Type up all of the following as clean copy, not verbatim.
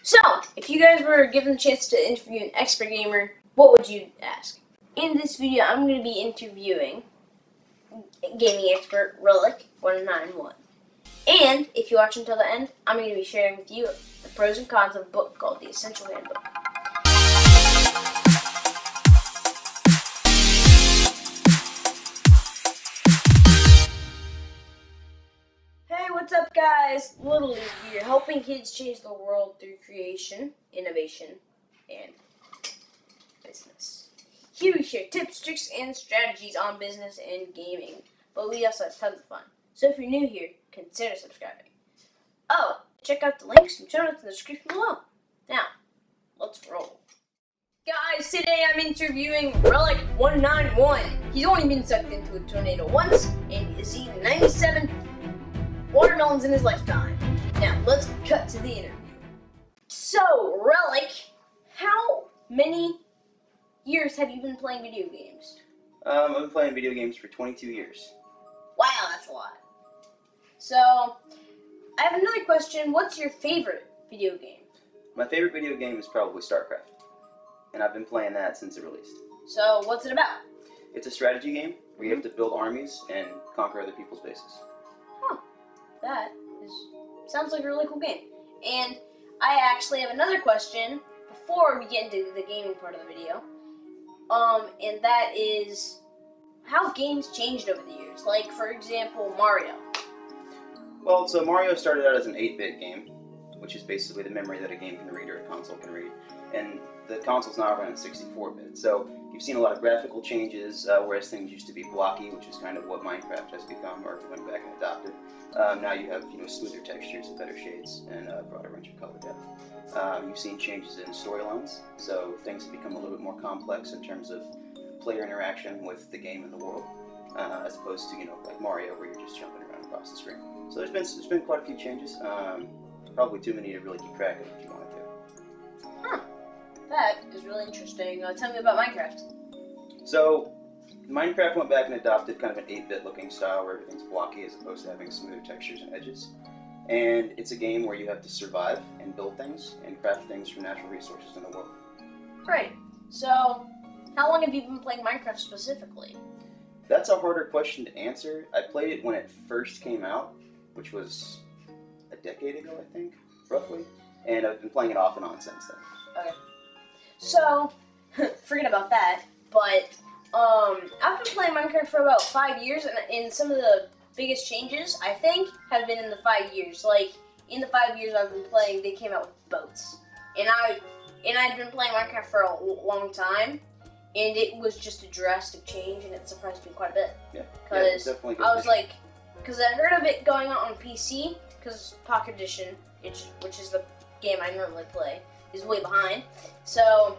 So, if you guys were given the chance to interview an expert gamer, what would you ask? In this video, I'm going to be interviewing gaming expert Relic 191. And if you watch until the end, I'm going to be sharing with you the pros and cons of a book called the Essential Handbook. Hey, what's up guys? Little League here, helping kids change the world through creation, innovation, and business. Here we share tips, tricks, and strategies on business and gaming, but we also have tons of fun. So if you're new here, consider subscribing. Oh, check out the links and show notes in the description below. Now, let's roll. Guys, today I'm interviewing Relic 191. He's only been sucked into a tornado once, and he's eaten 97 watermelons in his lifetime. Now, let's cut to the interview. So, Relic, how many years have you been playing video games? I've been playing video games for 22 years. Wow, that's a lot. So, I have another question. What's your favorite video game? My favorite video game is probably StarCraft, and I've been playing that since it released. So, what's it about? It's a strategy game where you have to build armies and conquer other people's bases. Huh. That sounds like a really cool game. And I actually have another question before we get into the gaming part of the video. And that is, how have games changed over the years? Like, for example, Mario. Well, so Mario started out as an 8-bit game, which is basically the memory that a game can read or a console can read. And the console's now running 64-bit. So you've seen a lot of graphical changes, whereas things used to be blocky, which is kind of what Minecraft has become, or went back and adopted. Now you have smoother textures and better shades and a broader range of color depth. You've seen changes in storylines, so things have become a little bit more complex in terms of player interaction with the game and the world, as opposed to like Mario, where you're just jumping around across the screen. So there's been quite a few changes. Probably too many to really keep track of if you wanted to. Huh. That is really interesting. Tell me about Minecraft. So, Minecraft went back and adopted kind of an 8-bit looking style where everything's blocky as opposed to having smoother textures and edges. And it's a game where you have to survive and build things and craft things from natural resources in the world. Right. So, how long have you been playing Minecraft specifically? That's a harder question to answer. I played it when it first came out, which was a decade ago, I think, roughly. And I've been playing it off and on since then. Okay. So, forget about that, but I've been playing Minecraft for about 5 years, and some of the biggest changes, I think, have been in the 5 years. Like, in the 5 years I've been playing, they came out with boats. And I'd been playing Minecraft for a long time, and it was just a drastic change, and it surprised me quite a bit. Yeah, because definitely good. I was like, because I heard of it going on PC, because Pocket Edition, which is the game I normally play, is way behind. So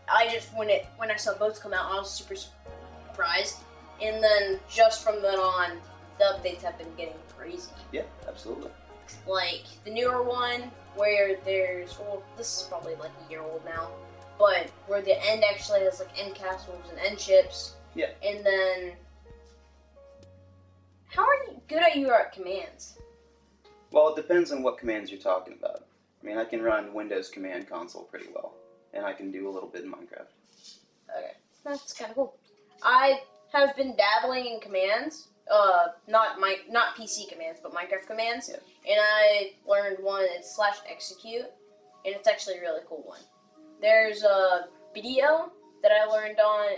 I just when I saw boats come out, I was super surprised. And then just from then on, the updates have been getting crazy. Yeah, absolutely. Like the newer one where this is probably like a year old now, but where the end actually has like end castles and end ships. Yeah. And then, how good are you at commands? Well, it depends on what commands you're talking about. I mean, I can run Windows Command Console pretty well, and I can do a little bit in Minecraft. Okay, that's kind of cool. I have been dabbling in commands, not PC commands, but Minecraft commands. Yeah. And I learned one. It's /execute, and it's actually a really cool one. There's a video that I learned on.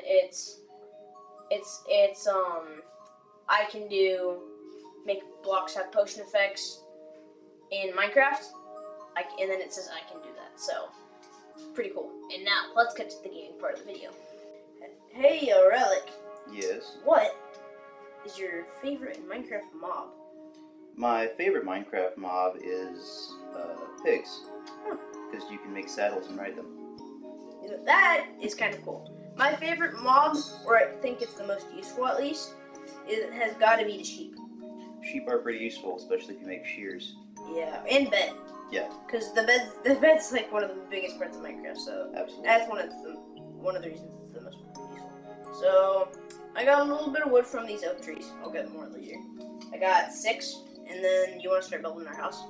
I can make blocks have potion effects in Minecraft. And then it says I can do that, so pretty cool. And now, let's get to the gaming part of the video. Hey, Relic. Yes? What is your favorite Minecraft mob? My favorite Minecraft mob is pigs, because you can make saddles and ride them. That is kind of cool. My favorite mob, or I think it's the most useful at least, has got to be the sheep. Sheep are pretty useful, especially if you make shears. Yeah, and bed. Yeah. Because the bed's like one of the biggest parts of Minecraft, so absolutely. That's one of the reasons it's the most useful. So I got a little bit of wood from these oak trees. I'll get more later. I got 6, and then you want to start building our house?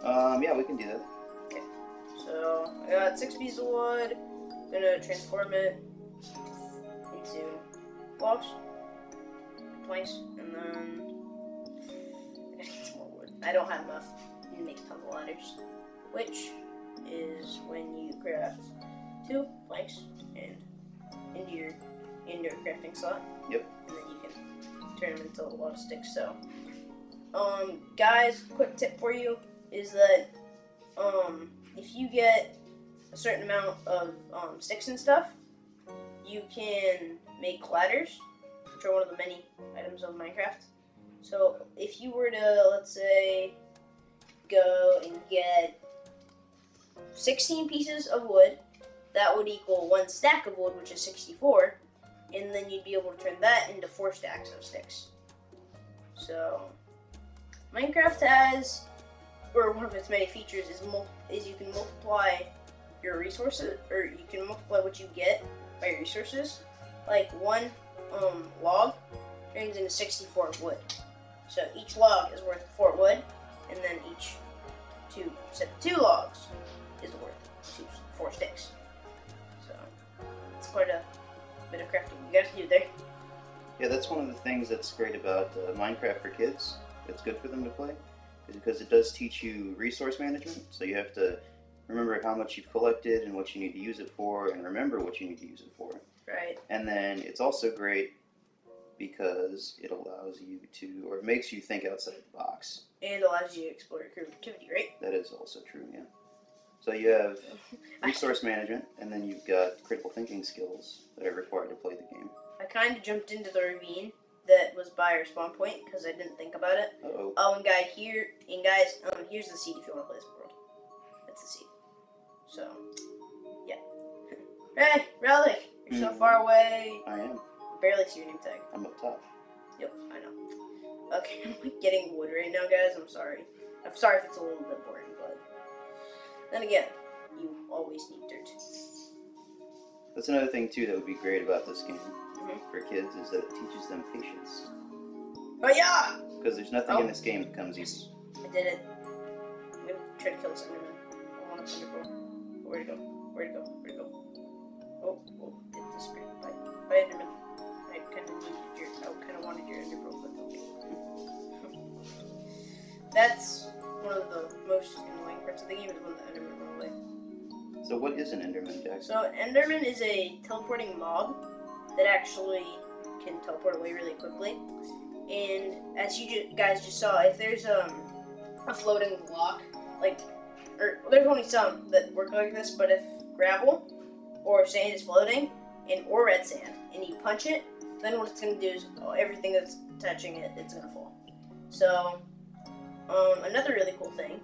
Yeah, we can do that. Okay. So got 6 pieces of wood. Gonna transform it into blocks, planks, and then I gotta get some more wood. I don't have enough to make tons of ladders, which is when you craft 2 planks and into your crafting slot. Yep. And then you can turn them into a lot of sticks. So, guys, quick tip for you is that if you get a certain amount of sticks and stuff, you can make ladders, which are one of the many items of Minecraft. So if you were to, let's say, go and get 16 pieces of wood, that would equal 1 stack of wood, which is 64, and then you'd be able to turn that into 4 stacks of sticks. So Minecraft has, or one of its many features is you can multiply your resources, or you can multiply what you get by your resources. Like 1 log turns into 64 wood. So each log is worth 4 wood, and then each 2 logs is worth 4 sticks. So it's quite a bit of crafting you got to do there. Yeah, that's one of the things that's great about Minecraft for kids. It's good for them to play, is because it does teach you resource management. So you have to remember how much you've collected and what you need to use it for, and remember what you need to use it for. Right. And then it's also great because it allows you to, or makes you think outside the box. And allows you to explore your creativity, right? That is also true, yeah. So you have resource management, and then you've got critical thinking skills that are required to play the game. I kind of jumped into the ravine that was by our spawn point because I didn't think about it. Uh-oh. Oh, and guys, here's the seed if you want to play this world. That's the seed. So, yeah. Hey, Relic, you're so far away. I am. Barely see your name tag. I'm up top. Yep, I know. Okay, I'm like getting wood right now, guys. I'm sorry. I'm sorry if it's a little bit boring, but then again, you always need dirt. That's another thing too that would be great about this game for kids, is that it teaches them patience. Oh yeah! Because there's nothing in this game that comes easy. I did it. I'm gonna try to kill this enderman. I want a thunderbolt. Where'd it go? Where'd it go? Where'd it go? Oh, it disappeared. Bye, enderman. I kind of wanted your enderpearl, but okay. That's one of the most annoying parts of the game, is when the enderman run away. So what is an enderman, Jack? So an enderman is a teleporting mob that actually can teleport away really quickly. And as you guys just saw, if there's a floating block, there's only some that work like this, but if gravel or sand is floating, or red sand, and you punch it, then what it's going to do is everything that's touching it, it's going to fall. So another really cool thing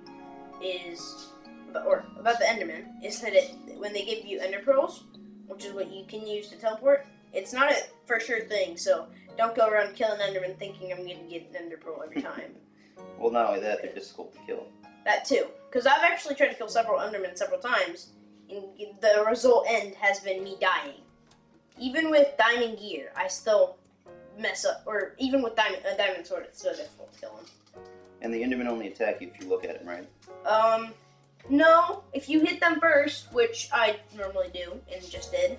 is about the enderman is that when they give you ender pearls, which is what you can use to teleport, it's not a for sure thing. So don't go around killing enderman thinking I'm going to get an ender pearl every time. Well, not only that, they're difficult to kill. That too, because I've actually tried to kill several endermen several times, and the result end has been me dying. Even with diamond gear, I still mess up. Or even with a diamond sword, it's still difficult to kill him. And the endermen only attack you if you look at them, right? No. If you hit them first, which I normally do and just did,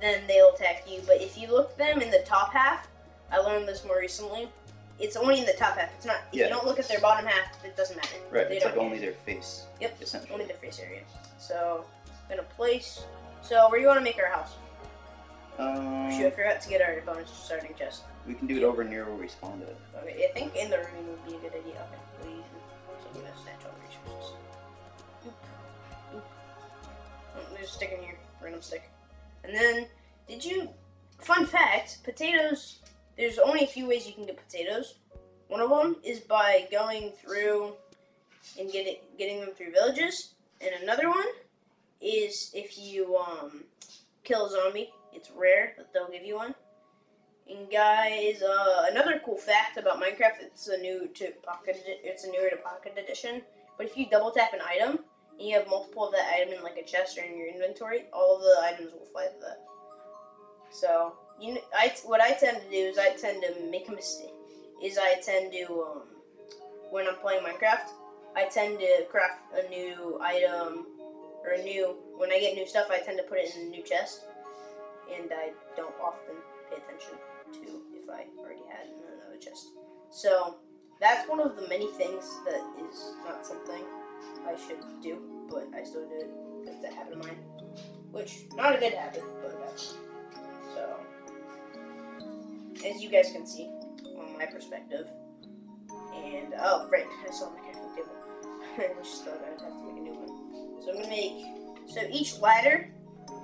then they'll attack you. But if you look them in the top half, I learned this more recently. It's only in the top half. It's not. If you don't look at their bottom half, it doesn't matter. Right. It's like only their face. Yep. Essentially. Only their face area. So I'm gonna place. So where do you want to make our house? Shoot, I forgot to get our bonus starting chest. We can do it over near where we spawned at. Okay, I think in the ravine would be a good idea. Okay, so I'm gonna snatch all the resources. Oop. Oh, there's a stick in here. Random stick. And then, fun fact, potatoes, there's only a few ways you can get potatoes. One of them is by going through and getting them through villages. And another one is if you kill a zombie. It's rare that they'll give you one. And guys, another cool fact about Minecraft, it's newer to Pocket Edition. But if you double tap an item and you have multiple of that item in like a chest or in your inventory, all of the items will fly to that. So what I tend to do is I tend to make a mistake. When I'm playing Minecraft, I tend to craft a new item or when I get new stuff, I tend to put it in a new chest, and I don't often pay attention to if I already had it in another chest. So that's one of the many things that is not something I should do, but I still do it because it's a habit of mine, which not a good habit, but a bad one. So as you guys can see on my perspective, and oh right, I saw my crafting table. I just thought I'd have to make a new one. So I'm gonna make each ladder.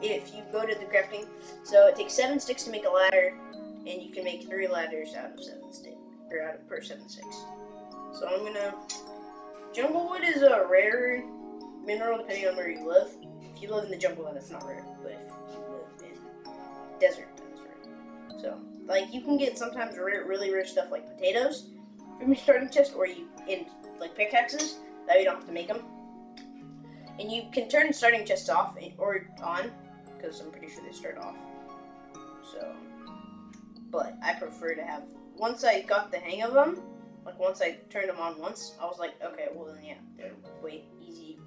If you go to the crafting, so it takes 7 sticks to make a ladder, and you can make 3 ladders out of 7 sticks, or out of per 7 sticks. So I'm gonna. Jungle wood is a rare mineral depending on where you live. If you live in the jungle, then it's not rare, but if you live in desert, then it's rare. So, like, you can get sometimes really rare stuff like potatoes from your starting chest, or like pickaxes that you don't have to make them. And you can turn starting chests off or on, because I'm pretty sure they start off. So, but I prefer to have. Once I got the hang of them, like once I turned them on once, I was like, okay, well then yeah, they're way easy.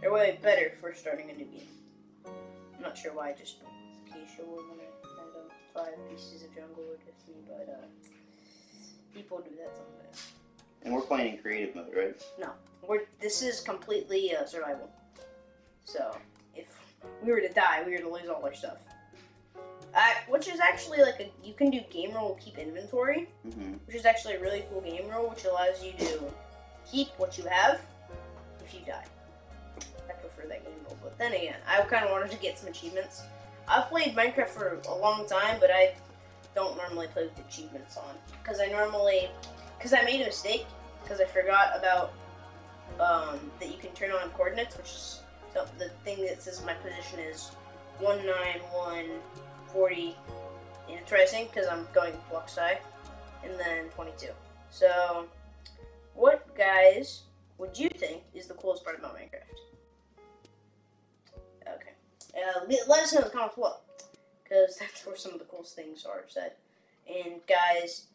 They're way better for starting a new game. I'm not sure why I just put acacia wood when I had 5 pieces of jungle wood with me, but people do that sometimes. And we're playing in creative mode, right? No, this is completely survival. So if we were to die, we were to lose all our stuff. Which is actually like you can do game rule keep inventory, which is actually a really cool game rule, which allows you to keep what you have if you die. I prefer that game rule, but then again, I kind of wanted to get some achievements. I've played Minecraft for a long time, but I don't normally play with achievements on, because I made a mistake, because I forgot about that you can turn on coordinates, which is the thing that says my position is 19140, and it's rising because I'm going block side, and then 22. So, what, guys, would you think is the coolest part about Minecraft? Okay, let us know in the comments below, because that's where some of the coolest things are said. And guys,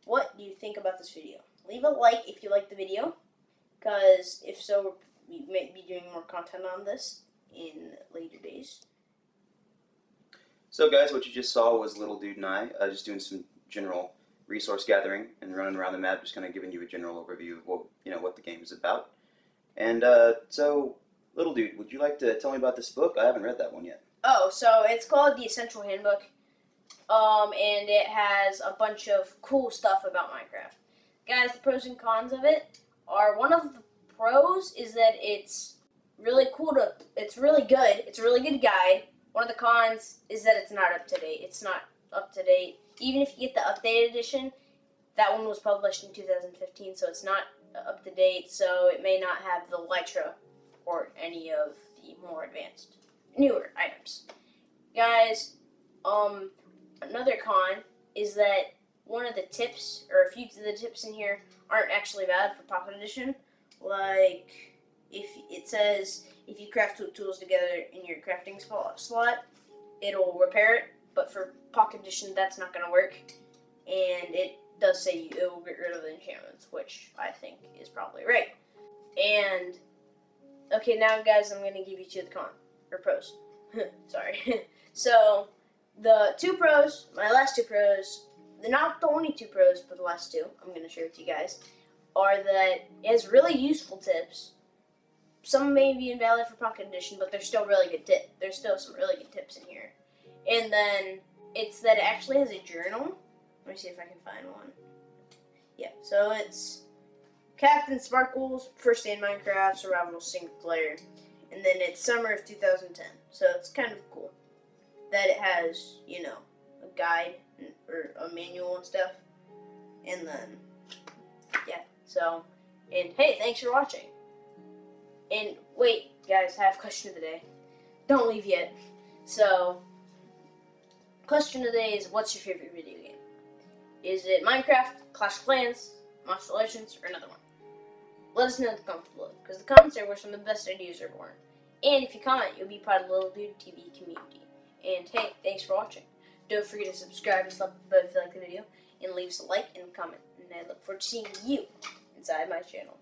what do you think about this video? Leave a like if you liked the video, because if so, we may be doing more content on this in later days. So guys, what you just saw was Little Dude and I just doing some general resource gathering and running around the map, just kind of giving you a general overview of what the game is about. And so, Little Dude, would you like to tell me about this book? I haven't read that one yet. Oh, so it's called the Essential Handbook, and it has a bunch of cool stuff about Minecraft. Guys, the pros and cons of it are, one of the pros is that it's really cool it's really good. It's a really good guide. One of the cons is that it's not up to date. It's not up to date. Even if you get the updated edition, that one was published in 2015, so it's not up to date, so it may not have the Elytra or any of the more advanced, newer items. Guys, another con is that one of the tips, or a few of the tips in here, aren't actually valid for Pocket Edition. Like, if it says if you craft 2 tools together in your crafting slot, it'll repair it, but for Pocket Edition, that's not going to work. And it does say it will get rid of the enchantments, which I think is probably right. And, okay, now guys, I'm going to give you 2 of the pros. Sorry. So, the 2 pros, my last 2 pros, they're not the only 2 pros, but the last 2 I'm going to share with you guys, are that it has really useful tips. Some may be invalid for Pocket Edition, but they're still really good tips. There's still some really good tips in here. And then, it's that it actually has a journal. Let me see if I can find one. Yeah, so it's Captain Sparkle's First Day in Minecraft Survival Single Player. And then it's summer of 2010. So it's kind of cool that it has, a guide or a manual and stuff. And then, yeah, so, and hey, thanks for watching. And wait, guys, I have a question of the day. Don't leave yet. So, question of the day is, what's your favorite video game? Is it Minecraft, Clash of Clans, Monster Legends, or another one? Let us know in the comments below, because the comments are where some of the best ideas are born. And if you comment, you'll be part of the Little Dude TV community. And hey, thanks for watching. Don't forget to subscribe and slap the bell if you like the video, and leave us a like and comment. And I look forward to seeing you inside my channel.